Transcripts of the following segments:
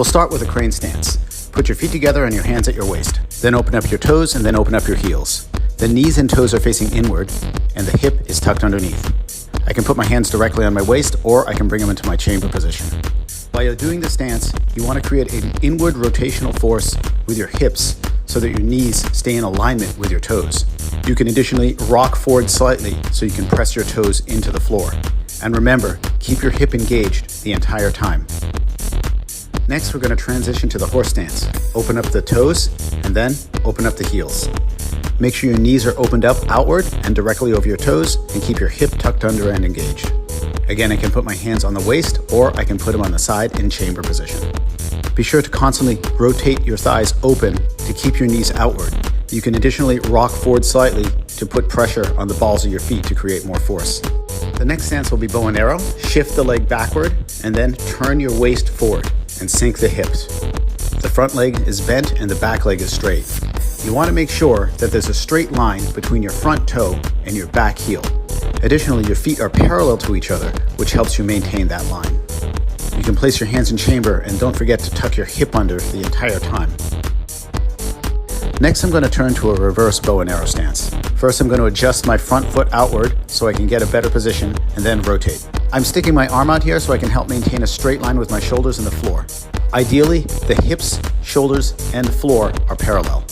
We'll start with a crane stance. Put your feet together and your hands at your waist. Then open up your toes and then open up your heels. The knees and toes are facing inward and the hip is tucked underneath. I can put my hands directly on my waist or I can bring them into my chamber position. While you're doing the stance, you want to create an inward rotational force with your hips so that your knees stay in alignment with your toes. You can additionally rock forward slightly so you can press your toes into the floor. And remember, keep your hip engaged the entire time. Next, we're going to transition to the horse stance. Open up the toes and then open up the heels. Make sure your knees are opened up outward and directly over your toes and keep your hip tucked under and engaged. Again, I can put my hands on the waist or I can put them on the side in chamber position. Be sure to constantly rotate your thighs open to keep your knees outward. You can additionally rock forward slightly to put pressure on the balls of your feet to create more force. The next stance will be bow and arrow. Shift the leg backward and then turn your waist forward and sink the hips. The front leg is bent and the back leg is straight. You want to make sure that there's a straight line between your front toe and your back heel. Additionally, your feet are parallel to each other, which helps you maintain that line. You can place your hands in chamber and don't forget to tuck your hip under the entire time. Next, I'm going to turn to a reverse bow and arrow stance. First, I'm going to adjust my front foot outward so I can get a better position and then rotate. I'm sticking my arm out here so I can help maintain a straight line with my shoulders and the floor. Ideally, the hips, shoulders, and the floor are parallel.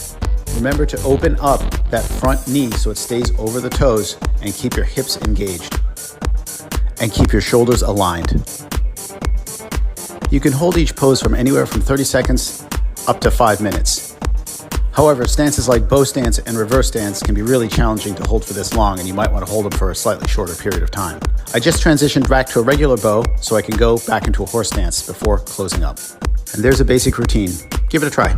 Remember to open up that front knee so it stays over the toes and keep your hips engaged. And keep your shoulders aligned. You can hold each pose from anywhere from 30 seconds up to 5 minutes. However, stances like bow stance and reverse stance can be really challenging to hold for this long and you might want to hold them for a slightly shorter period of time. I just transitioned back to a regular bow so I can go back into a horse stance before closing up. And there's a basic routine. Give it a try.